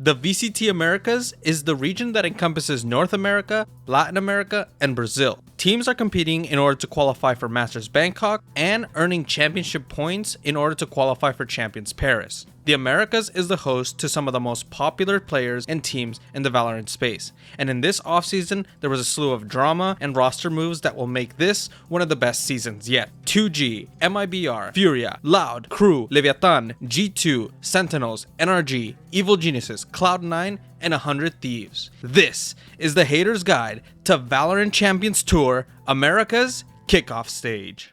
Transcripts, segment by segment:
The VCT Americas is the region that encompasses North America, Latin America, and Brazil. Teams are competing in order to qualify for Masters Bangkok and earning championship points in order to qualify for Champions Paris. The Americas is the host to some of the most popular players and teams in the Valorant space, and in this offseason, there was a slew of drama and roster moves that will make this one of the best seasons yet. 2G, MIBR, Furia, Loud, Crew, Leviatán, G2, Sentinels, NRG, Evil Geniuses, Cloud9, and 100 Thieves. This is the Hater's Guide to Valorant Champions Tour Americas Kickoff Stage.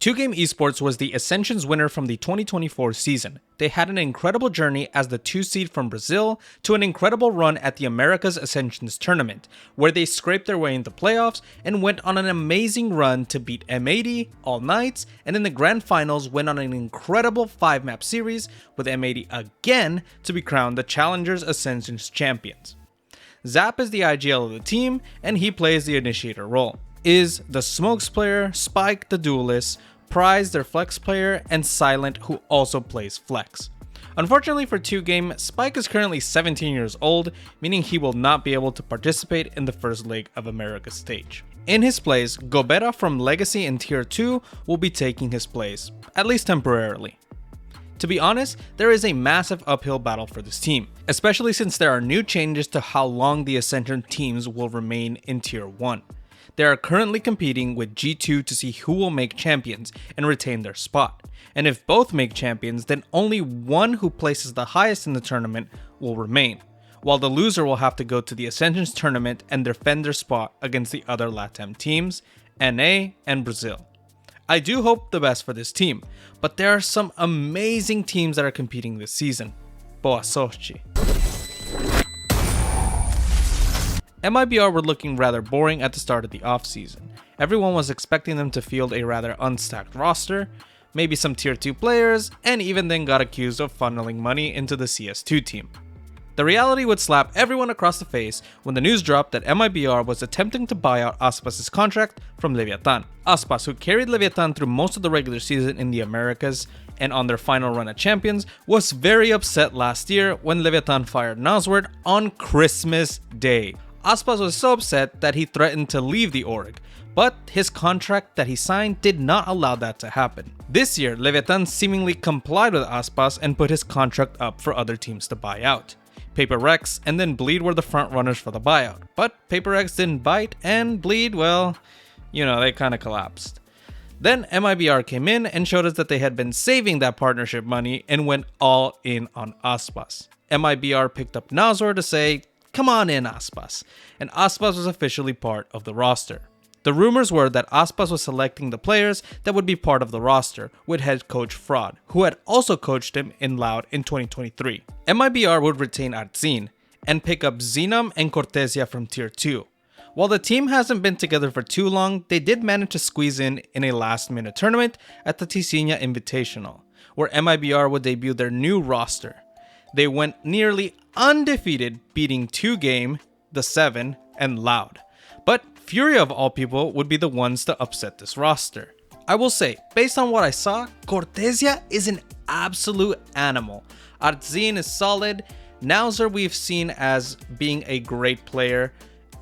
Game Esports was the Ascension's winner from the 2024 season. They had an incredible journey as the 2 seed from Brazil to an incredible run at the Americas Ascensions tournament, where they scraped their way into playoffs and went on an amazing run to beat M80, All Knights, and in the grand finals went on an incredible 5-map series with M80 again to be crowned the Challengers Ascensions champions. Zap is the IGL of the team, and he plays the initiator role. Is the Smokes player, Spike the duelist, Prize their flex player, and Silent who also plays flex. Unfortunately for 2Game, Spike is currently 17 years old, meaning he will not be able to participate in the first leg of America's stage. In his place, Gobera from Legacy in Tier 2 will be taking his place, at least temporarily. To be honest, there is a massive uphill battle for this team, especially since there are new changes to how long the Ascension teams will remain in Tier 1. They are currently competing with G2 to see who will make champions and retain their spot. And if both make champions, then only one who places the highest in the tournament will remain, while the loser will have to go to the Ascensions tournament and defend their spot against the other LATAM teams, NA and Brazil. I do hope the best for this team, but there are some amazing teams that are competing this season. Boa sorte. MIBR were looking rather boring at the start of the offseason. Everyone was expecting them to field a rather unstacked roster, maybe some tier 2 players, and even then got accused of funneling money into the CS2 team. The reality would slap everyone across the face when the news dropped that MIBR was attempting to buy out ASPAS' contract from Leviatán. ASPAS, who carried Leviatán through most of the regular season in the Americas and on their final run at Champions, was very upset last year when Leviatán fired Nosword on Christmas Day. ASPAS was so upset that he threatened to leave the org, but his contract that he signed did not allow that to happen. This year, Leviatán seemingly complied with ASPAS and put his contract up for other teams to buy out. Paper Rex and then Bleed were the front runners for the buyout, but Paper Rex didn't bite, and Bleed, well, they kinda collapsed. Then MIBR came in and showed us that they had been saving that partnership money and went all in on ASPAS. MIBR picked up Nazor to say, "Come on in, ASPAS," and ASPAS was officially part of the roster. The rumors were that ASPAS was selecting the players that would be part of the roster, with head coach Fraud, who had also coached him in Loud in 2023. MIBR would retain Artzin and pick up Xenum and Cortesia from Tier 2. While the team hasn't been together for too long, they did manage to squeeze in a last-minute tournament at the Ticinha Invitational, where MIBR would debut their new roster. They went nearly undefeated, beating 2Game, the 7, and Loud. But Furia of all people would be the ones to upset this roster. I will say, based on what I saw, Cortesia is an absolute animal. Artzin is solid, Nauzer we've seen as being a great player,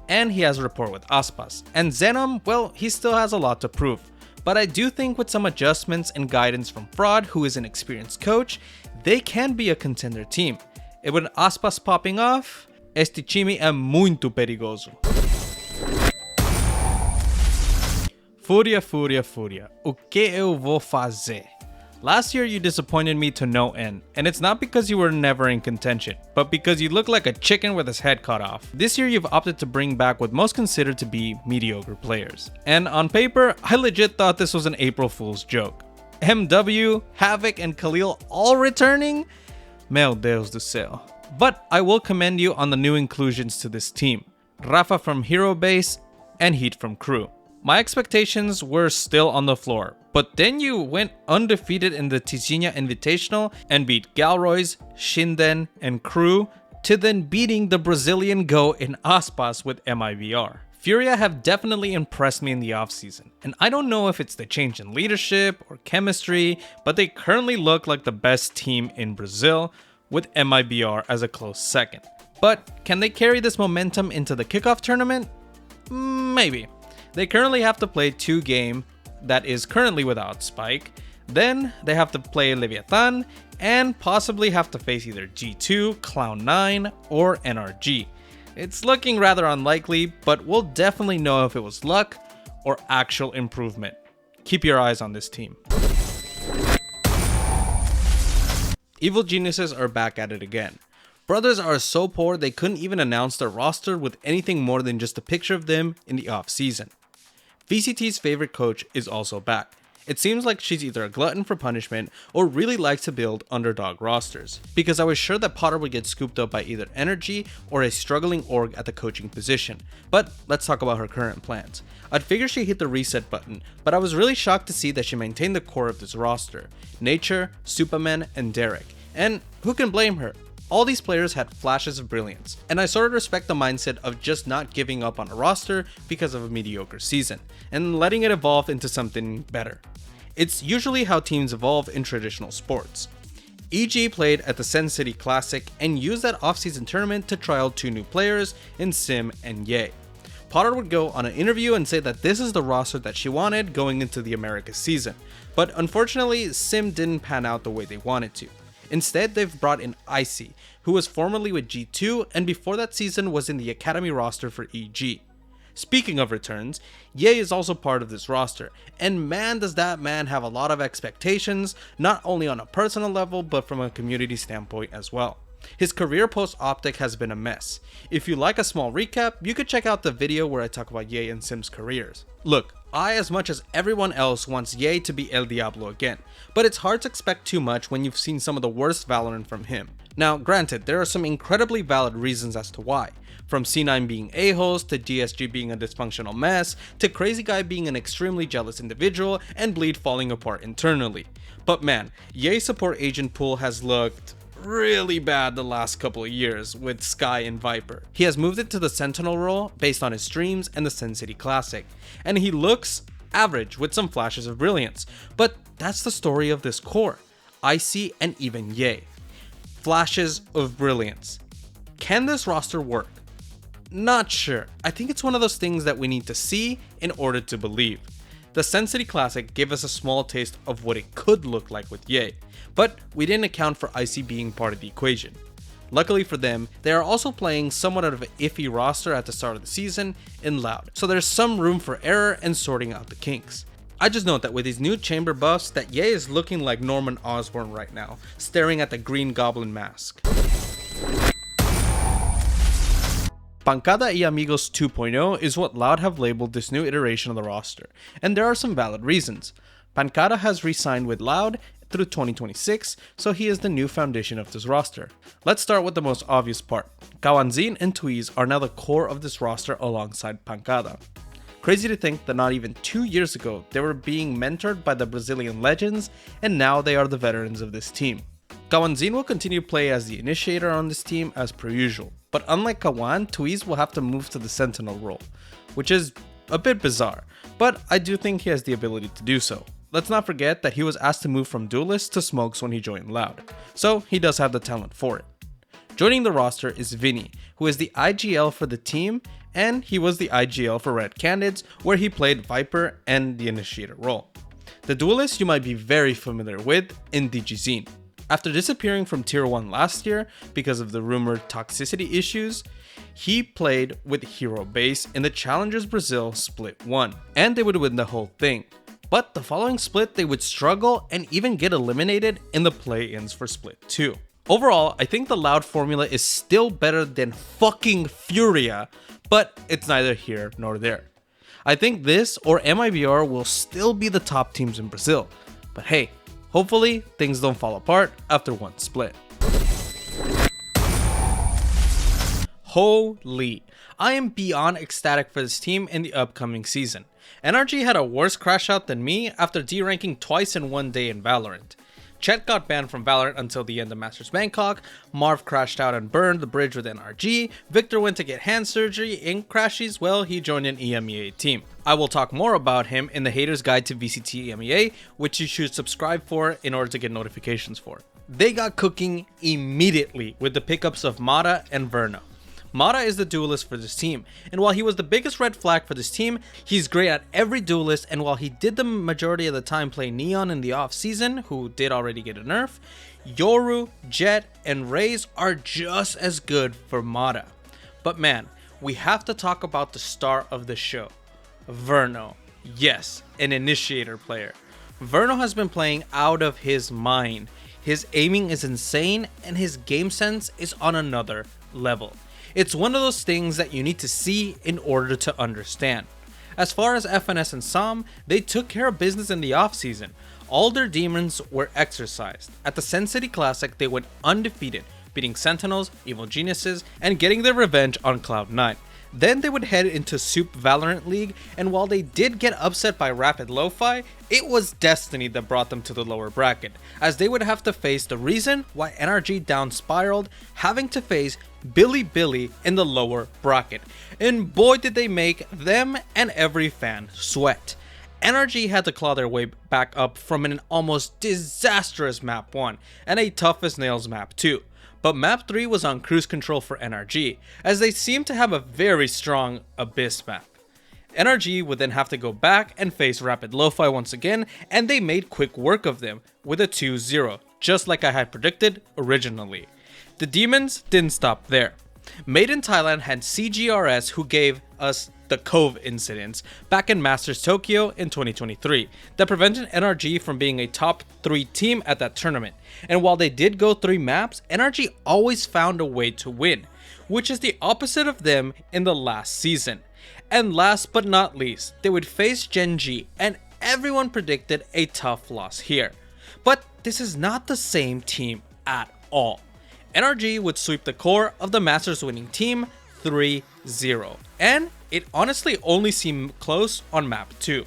and he has rapport with ASPAS. And Xenum, well, he still has a lot to prove. But I do think with some adjustments and guidance from Fraud, who is an experienced coach, they can be a contender team. E with ASPAS popping off, este time é muito perigoso. Furia, Furia, Furia. O que eu vou fazer? Last year you disappointed me to no end, and it's not because you were never in contention, but because you look like a chicken with his head cut off. This year you've opted to bring back what most consider to be mediocre players. And on paper, I legit thought this was an April Fool's joke. MW, Havoc, and Khalil all returning? Meu Deus do céu. But I will commend you on the new inclusions to this team. Rafa from Hero Base and Heat from Crew. My expectations were still on the floor, but then you went undefeated in the Ticinha Invitational and beat Galroy's, Shinden, and Crew, to then beating the Brazilian GO in ASPAS with MIBR. Furia have definitely impressed me in the offseason, and I don't know if it's the change in leadership or chemistry, but they currently look like the best team in Brazil, with MIBR as a close second. But can they carry this momentum into the kickoff tournament? Maybe. They currently have to play 2 games that is currently without Spike, then they have to play Leviatán, and possibly have to face either G2, Cloud9, or NRG. It's looking rather unlikely, but we'll definitely know if it was luck or actual improvement. Keep your eyes on this team. Evil Geniuses are back at it again. Brothers are so poor they couldn't even announce their roster with anything more than just a picture of them in the off-season. VCT's favorite coach is also back. It seems like she's either a glutton for punishment or really likes to build underdog rosters, because I was sure that Potter would get scooped up by either Energy or a struggling org at the coaching position. But let's talk about her current plans. I'd figure she hit the reset button, but I was really shocked to see that she maintained the core of this roster: Nature, Superman, and Derek. And who can blame her? All these players had flashes of brilliance, and I sort of respect the mindset of just not giving up on a roster because of a mediocre season, and letting it evolve into something better. It's usually how teams evolve in traditional sports. EG played at the Sen City Classic and used that off-season tournament to try out 2 new players in Sim and Ye. Potter would go on an interview and say that this is the roster that she wanted going into the Americas season, but unfortunately Sim didn't pan out the way they wanted to. Instead, they've brought in eeiu, who was formerly with G2 and before that season was in the academy roster for EG. Speaking of returns, Ye is also part of this roster, and man does that man have a lot of expectations, not only on a personal level but from a community standpoint as well. His career post-Optic has been a mess. If you like a small recap, you could check out the video where I talk about Ye and Sim's careers. Look, I, as much as everyone else, wants Ye to be El Diablo again, but it's hard to expect too much when you've seen some of the worst Valorant from him. Now, granted, there are some incredibly valid reasons as to why. From C9 being a-holes, to GSG being a dysfunctional mess, to Crazy Guy being an extremely jealous individual, and Bleed falling apart internally. But man, Ye's support agent pool has looked really bad the last couple of years with Sky and Viper. He has moved it to the Sentinel role based on his streams and the Sen City Classic, and he looks average with some flashes of brilliance. But that's the story of this core, eeiu and even Ye. Flashes of brilliance. Can this roster work? Not sure. I think it's one of those things that we need to see in order to believe. The Sen City Classic gave us a small taste of what it could look like with Ye, but we didn't account for eeiu being part of the equation. Luckily for them, they are also playing somewhat of an iffy roster at the start of the season in Loud, so there's some room for error and sorting out the kinks. I just note that with these new chamber buffs, that Ye is looking like Norman Osborn right now, staring at the Green Goblin mask. Pancada y Amigos 2.0 is what Loud have labeled this new iteration of the roster, and there are some valid reasons. Pancada has re-signed with Loud through 2026, so he is the new foundation of this roster. Let's start with the most obvious part. Kawanzin and Thieves are now the core of this roster alongside Pancada. Crazy to think that not even 2 years ago they were being mentored by the Brazilian legends, and now they are the veterans of this team. Kawanzin will continue to play as the initiator on this team as per usual, but unlike Kawan, Thieves will have to move to the Sentinel role, which is a bit bizarre, but I do think he has the ability to do so. Let's not forget that he was asked to move from Duelist to Smokes when he joined Loud, so he does have the talent for it. Joining the roster is Vinny, who is the IGL for the team, and he was the IGL for Red Candids, where he played Viper and the initiator role. The Duelist you might be very familiar with in DGZine. After disappearing from Tier 1 last year because of the rumored toxicity issues, he played with Hero Base in the Challengers Brazil Split 1, and they would win the whole thing. But the following split they would struggle and even get eliminated in the play-ins for Split 2. Overall, I think the Loud formula is still better than fucking Furia, but it's neither here nor there. I think this or MIBR will still be the top teams in Brazil, but hey, hopefully things don't fall apart after one split. Holy, I am beyond ecstatic for this team in the upcoming season. NRG had a worse crash out than me after D-ranking twice in one day in Valorant. Chet got banned from Valorant until the end of Masters Bangkok, Marv crashed out and burned the bridge with NRG, Victor went to get hand surgery, in crashes, well, he joined an EMEA team. I will talk more about him in the Hater's Guide to VCT EMEA, which you should subscribe for in order to get notifications for. They got cooking immediately with the pickups of Mada and Verno. Mada is the duelist for this team, and while he was the biggest red flag for this team, he's great at every duelist, and while he did the majority of the time play Neon in the off season, who did already get a nerf, Yoru, Jet, and Raze are just as good for Mada. But man, we have to talk about the star of the show, Verno. Yes, an initiator player. Verno has been playing out of his mind. His aiming is insane, and his game sense is on another level. It's one of those things that you need to see in order to understand. As far as FNS and SOM, they took care of business in the offseason. All their demons were exercised. At the Sen City Classic, they went undefeated, beating Sentinels, Evil Geniuses, and getting their revenge on Cloud9. Then they would head into Soup Valorant League, and while they did get upset by Rapid Lo-Fi, it was Destiny that brought them to the lower bracket, as they would have to face the reason why NRG down spiraled, having to face Billy in the lower bracket. And boy did they make them and every fan sweat. NRG had to claw their way back up from an almost disastrous map 1 and a tough as nails map 2. But map 3 was on cruise control for NRG, as they seemed to have a very strong Abyss map. NRG would then have to go back and face Rapid Lo-Fi once again, and they made quick work of them with a 2-0, just like I had predicted originally. The demons didn't stop there. Made in Thailand had CGRS, who gave us the Cove incidents back in Masters Tokyo in 2023 that prevented NRG from being a top 3 team at that tournament. And while they did go 3 maps, NRG always found a way to win, which is the opposite of them in the last season. And last but not least, they would face Gen G, and everyone predicted a tough loss here. But this is not the same team at all. NRG would sweep the core of the Masters winning team 3-0, and it honestly only seemed close on map 2.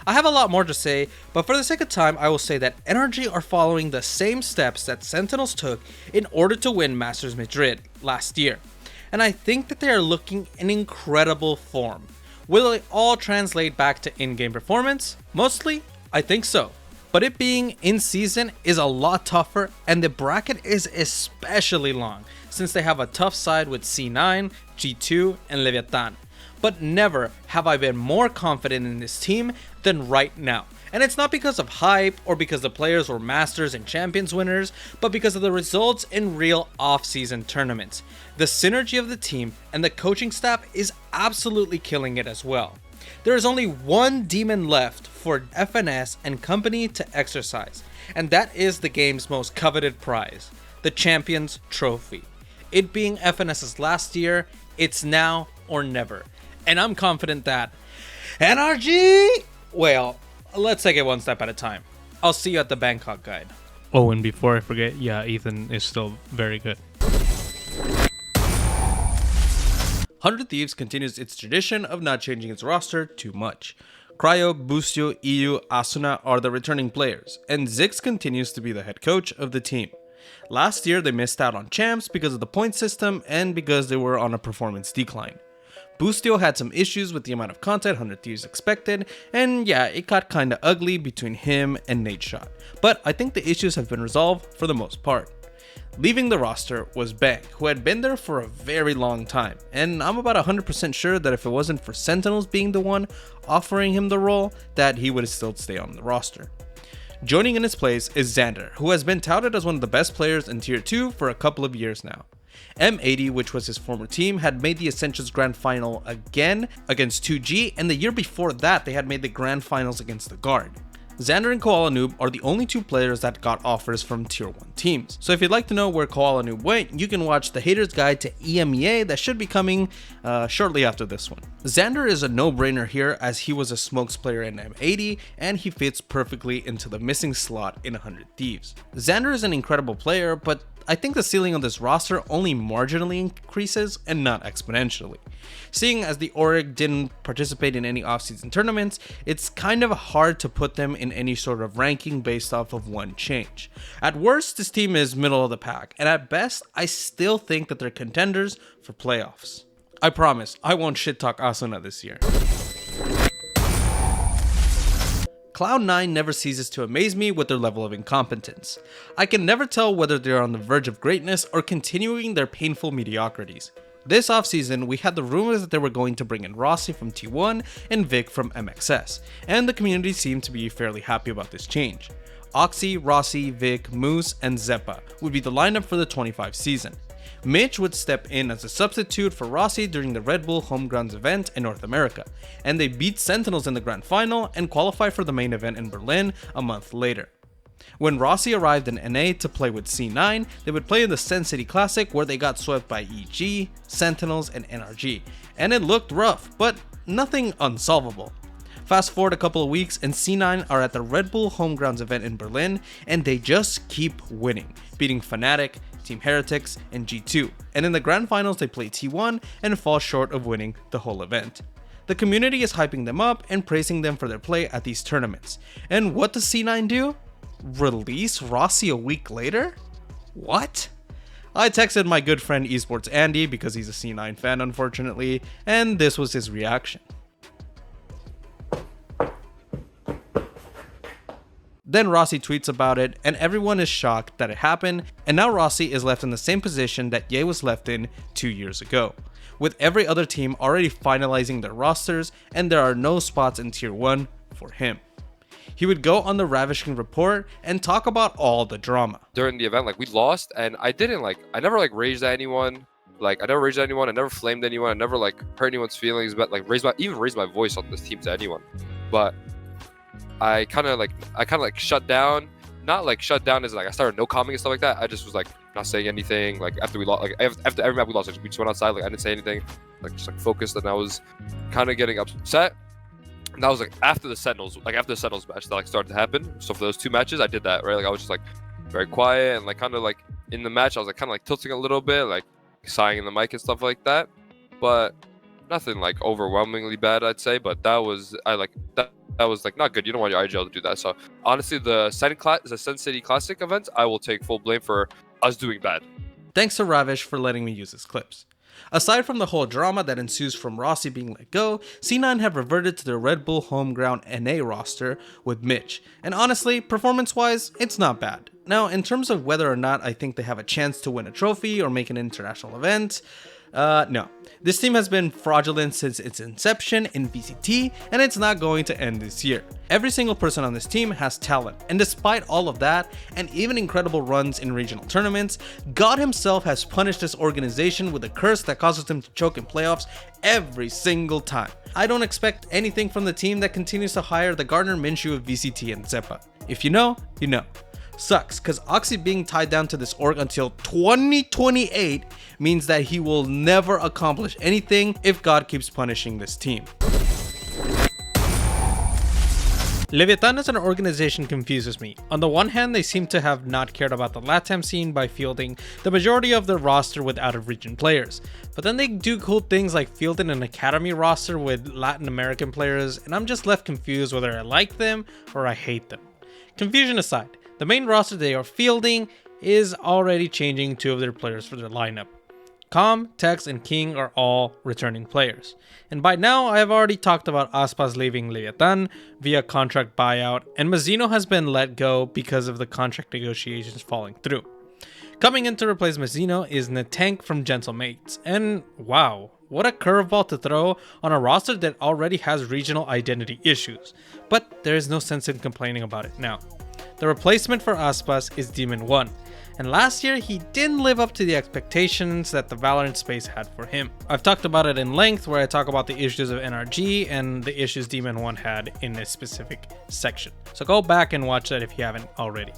I have a lot more to say, but for the sake of time, I will say that NRG are following the same steps that Sentinels took in order to win Masters Madrid last year, and I think that they are looking in incredible form. Will it all translate back to in-game performance? Mostly, I think so. But it being in season is a lot tougher, and the bracket is especially long since they have a tough side with C9, G2, and Leviatán. But never have I been more confident in this team than right now. And it's not because of hype or because the players were Masters and Champions winners, but because of the results in real off-season tournaments. The synergy of the team and the coaching staff is absolutely killing it as well. There is only one demon left for FNS and company to exercise, and that is the game's most coveted prize, the Champions Trophy. It being FNS's last year, it's now or never. And I'm confident that NRG, well, let's take it one step at a time. I'll see you at the Bangkok guide. Oh, and before I forget, yeah, Ethan is still very good. 100 Thieves continues its tradition of not changing its roster too much. Cryo, Boostio, eeiu, Asuna are the returning players, and Zix continues to be the head coach of the team. Last year they missed out on champs because of the point system and because they were on a performance decline. Boostio had some issues with the amount of content 100 Thieves expected, and yeah, it got kinda ugly between him and Nadeshot, but I think the issues have been resolved for the most part. Leaving the roster was Bang, who had been there for a very long time, and I'm about 100% sure that if it wasn't for Sentinels being the one offering him the role, that he would still stay on the roster. Joining in his place is Zander, who has been touted as one of the best players in Tier 2 for a couple of years now. M80, which was his former team, had made the Essentials Grand Final again against 2G, and the year before that they had made the Grand Finals against the Guard. Zander and Koala Noob are the only 2 players that got offers from Tier 1 teams. So if you'd like to know where Koala Noob went, you can watch the Hater's Guide to EMEA that should be coming shortly after this one. Zander is a no-brainer here, as he was a smokes player in M80 and he fits perfectly into the missing slot in 100 Thieves. Zander is an incredible player, but I think the ceiling on this roster only marginally increases and not exponentially. Seeing as the org didn't participate in any offseason tournaments, it's kind of hard to put them in any sort of ranking based off of one change. At worst, this team is middle of the pack, and at best, I still think that they're contenders for playoffs. I promise, I won't shit talk Asuna this year. Cloud9 never ceases to amaze me with their level of incompetence. I can never tell whether they're on the verge of greatness or continuing their painful mediocrities. This offseason, we had the rumors that they were going to bring in Rossi from T1 and Vic from MXS, and the community seemed to be fairly happy about this change. Oxy, Rossi, Vic, Moose, and Xeppaa would be the lineup for the 25 season. Mitch would step in as a substitute for Rossi during the Red Bull Homegrounds event in North America, and they beat Sentinels in the grand final and qualified for the main event in Berlin a month later. When Rossi arrived in NA to play with C9, they would play in the Sen City Classic where they got swept by EG, Sentinels, and NRG, and it looked rough, but nothing unsolvable. Fast forward a couple of weeks and C9 are at the Red Bull Homegrounds event in Berlin, and they just keep winning, beating Fnatic, Team Heretics, and G2, and in the grand finals they play T1 and fall short of winning the whole event. The community is hyping them up and praising them for their play at these tournaments. And what does C9 do? Release Rossi a week later? What? I texted my good friend Esports Andy because he's a C9 fan unfortunately, and this was his reaction. Then Rossi tweets about it, and everyone is shocked that it happened, and now Rossi is left in the same position that Ye was left in 2 years ago, with every other team already finalizing their rosters, and there are no spots in Tier 1 for him. He would go on the Ravishing Report and talk about all the drama. During the event, we lost, and I never raged at anyone. I never flamed anyone, I never hurt anyone's feelings, but raised my voice on this team to anyone. But I kind of shut down, not shut down as I started no commenting and stuff like that. I just was not saying anything. After we lost, after every map we lost, we just went outside. I didn't say anything, just focused, and I was kind of getting upset. And that was after the Sentinels, after the Sentinels match that started to happen. So for those 2 matches, I did that, right? I was just very quiet and kind of in the match, I was kind of tilting a little bit, sighing in the mic and stuff like that. But nothing overwhelmingly bad, I'd say. But that was that was not good. You don't want your IGL to do that. So honestly, the Sen City Classic event, I will take full blame for us doing bad. Thanks to Ravish for letting me use his clips. Aside from the whole drama that ensues from Rossi being let go, C9 have reverted to their Red Bull Homeground NA roster with Mitch, and honestly, performance-wise, it's not bad. Now, in terms of whether or not I think they have a chance to win a trophy or make an international event, no. This team has been fraudulent since its inception in VCT, and it's not going to end this year. Every single person on this team has talent, and despite all of that, and even incredible runs in regional tournaments, God himself has punished this organization with a curse that causes them to choke in playoffs every single time. I don't expect anything from the team that continues to hire the Gardner Minshew of VCT and Xeppaa. If you know, you know. Sucks, because Oxy being tied down to this org until 2028 means that he will never accomplish anything if God keeps punishing this team. Leviatán as an organization confuses me. On the one hand, they seem to have not cared about the LATAM scene by fielding the majority of their roster with out-of-region players. But then they do cool things like fielding an academy roster with Latin American players, and I'm just left confused whether I like them or I hate them. Confusion aside, the main roster they are fielding is already changing 2 of their players for their lineup. Com, Tex, and Kingg are all returning players. And by now, I have already talked about ASPAS leaving Leviatán via contract buyout, and Mazzino has been let go because of the contract negotiations falling through. Coming in to replace Mazzino is Natank from Gentlemates, and wow, what a curveball to throw on a roster that already has regional identity issues. But there is no sense in complaining about it now. The replacement for ASPAS is Demon1, and last year he didn't live up to the expectations that the Valorant space had for him. I've talked about it in length where I talk about the issues of NRG and the issues Demon1 had in this specific section, so go back and watch that if you haven't already.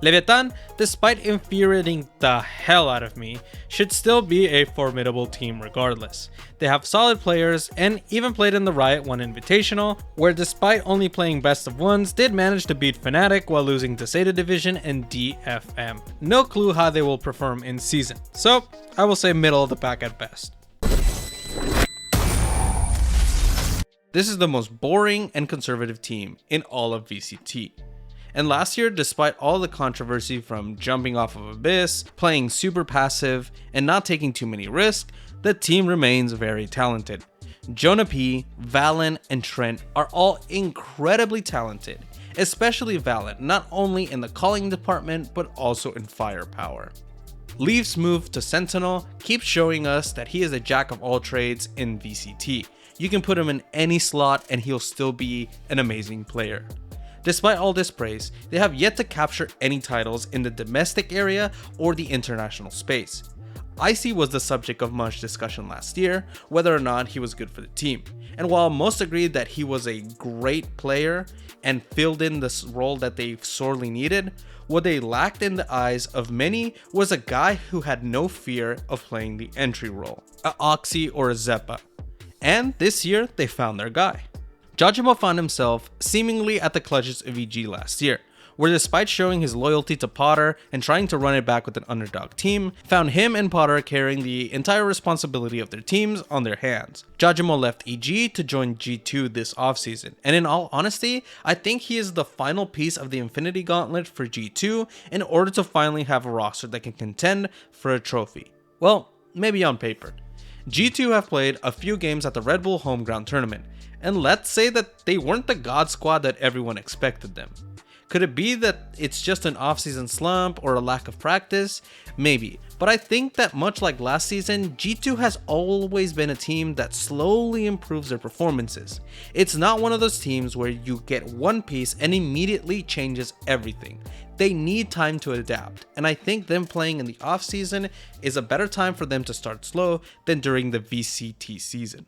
Leviatán, despite infuriating the hell out of me, should still be a formidable team regardless. They have solid players and even played in the Riot 1 Invitational, where despite only playing best of ones, did manage to beat Fnatic while losing to Zeta Division and DFM. No clue how they will perform in season, so I will say middle of the pack at best. This is the most boring and conservative team in all of VCT. And last year, despite all the controversy from jumping off of Abyss, playing super passive, and not taking too many risks, the team remains very talented. JohnQT, Valen, and Trent are all incredibly talented, especially Valen, not only in the calling department, but also in firepower. Leaf's move to Sentinel keeps showing us that he is a jack of all trades in VCT. You can put him in any slot and he'll still be an amazing player. Despite all this praise, they have yet to capture any titles in the domestic area or the international space. eeiu was the subject of much discussion last year, whether or not he was good for the team. And while most agreed that he was a great player and filled in this role that they sorely needed, what they lacked in the eyes of many was a guy who had no fear of playing the entry role, a Oxy or a Xeppaa. And this year, they found their guy. JohnQT found himself seemingly at the clutches of EG last year, where despite showing his loyalty to Potter and trying to run it back with an underdog team, found him and Potter carrying the entire responsibility of their teams on their hands. JohnQT left EG to join G2 this offseason, and in all honesty, I think he is the final piece of the Infinity Gauntlet for G2 in order to finally have a roster that can contend for a trophy. Well, maybe on paper. G2 have played a few games at the Red Bull Homeground Tournament, and let's say that they weren't the god squad that everyone expected them. Could it be that it's just an off-season slump or a lack of practice? Maybe, but I think that much like last season, G2 has always been a team that slowly improves their performances. It's not one of those teams where you get one piece and immediately changes everything. They need time to adapt, and I think them playing in the off-season is a better time for them to start slow than during the VCT season.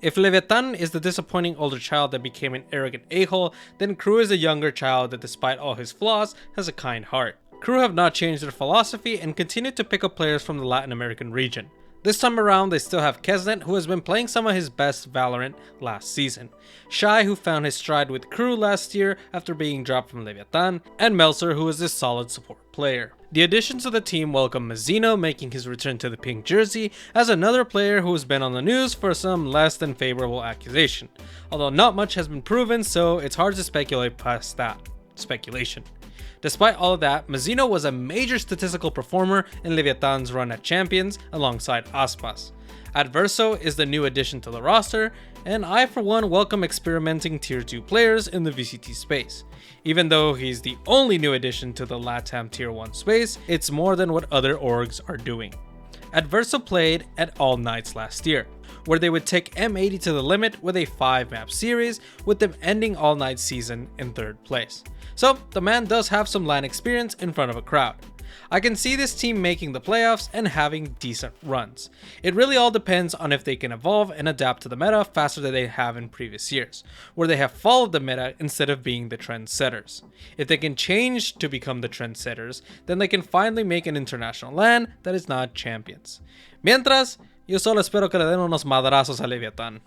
If Leviatán is the disappointing older child that became an arrogant a-hole, then Crew is a younger child that despite all his flaws, has a kind heart. Crew have not changed their philosophy and continue to pick up players from the Latin American region. This time around, they still have Keznit, who has been playing some of his best Valorant last season, Shy, who found his stride with Crew last year after being dropped from Leviatán, and Melzer, who is a solid support player. The additions to the team welcome Mazzino making his return to the pink jersey as another player who has been on the news for some less than favorable accusation, although not much has been proven, so it's hard to speculate past that speculation. Despite all of that, Mazzino was a major statistical performer in Leviatán's run at Champions alongside ASPAS. Adverso is the new addition to the roster, and I for one welcome experimenting tier 2 players in the VCT space. Even though he's the only new addition to the LATAM tier 1 space, it's more than what other orgs are doing. Adverso played at All Nights last year, where they would take M80 to the limit with a 5-map series, with them ending All Night season in 3rd place. So the man does have some LAN experience in front of a crowd. I can see this team making the playoffs and having decent runs. It really all depends on if they can evolve and adapt to the meta faster than they have in previous years, where they have followed the meta instead of being the trendsetters. If they can change to become the trendsetters, then they can finally make an international LAN that is not Champions. Mientras, yo solo espero que le den unos madrazos a Leviatán.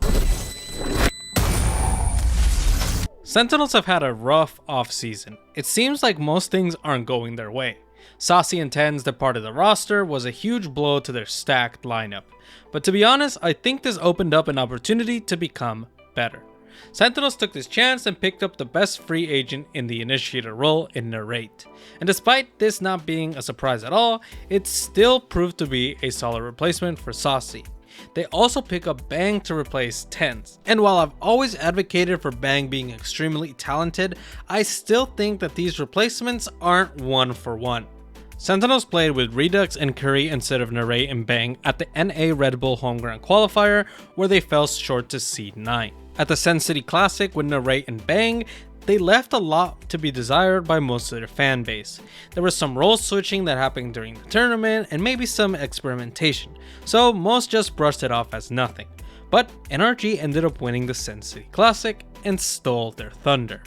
Sentinels have had a rough off-season. It seems like most things aren't going their way. Saucy and Ten's departed the roster was a huge blow to their stacked lineup. But to be honest, I think this opened up an opportunity to become better. Sentinels took this chance and picked up the best free agent in the initiator role in Narrate. And despite this not being a surprise at all, it still proved to be a solid replacement for Saucy. They also pick up Bang to replace Tens. And while I've always advocated for Bang being extremely talented, I still think that these replacements aren't one for one. Sentinels played with Redux and Curry instead of Narrate and Bang at the NA Red Bull Homeground Qualifier, where they fell short to Seed 9. At the Sen City Classic with Narrate and Bang, they left a lot to be desired by most of their fan base. There was some role switching that happened during the tournament and maybe some experimentation, so most just brushed it off as nothing. But NRG ended up winning the Sen City Classic and stole their thunder.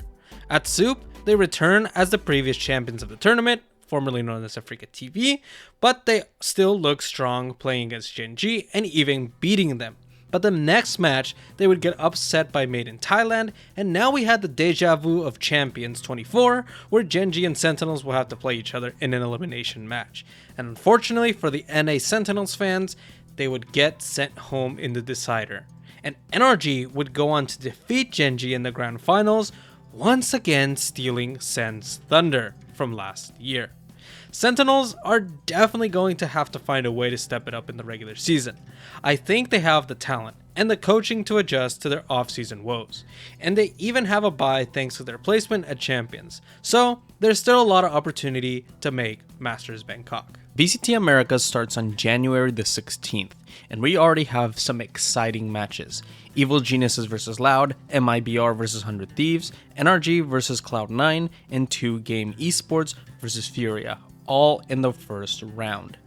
At Soup, they return as the previous champions of the tournament, formerly known as Africa TV, but they still look strong playing against Gen.G and even beating them. But the next match, they would get upset by Made in Thailand, and now we had the deja vu of Champions 24, where Gen.G and Sentinels will have to play each other in an elimination match. And unfortunately for the NA Sentinels fans, they would get sent home in the decider. And NRG would go on to defeat Gen.G in the grand finals, once again stealing Sen's thunder from last year. Sentinels are definitely going to have to find a way to step it up in the regular season. I think they have the talent and the coaching to adjust to their off-season woes, and they even have a bye thanks to their placement at Champions, so there's still a lot of opportunity to make Masters Bangkok. VCT Americas starts on January the 16th, and we already have some exciting matches. Evil Geniuses vs Loud, MIBR vs 100 Thieves, NRG vs Cloud9, and 2 Game Esports vs Furia, all in the first round.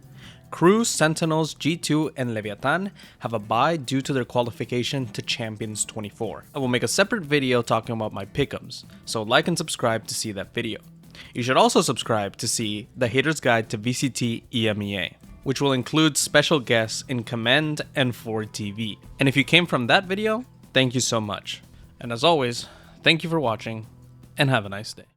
Crew, Sentinels, G2, and Leviatán have a bye due to their qualification to Champions 24. I will make a separate video talking about my pick'ems, so like and subscribe to see that video. You should also subscribe to see the Hater's Guide to VCT EMEA, which will include special guests in Command and 4TV. And if you came from that video, thank you so much. And as always, thank you for watching, and have a nice day.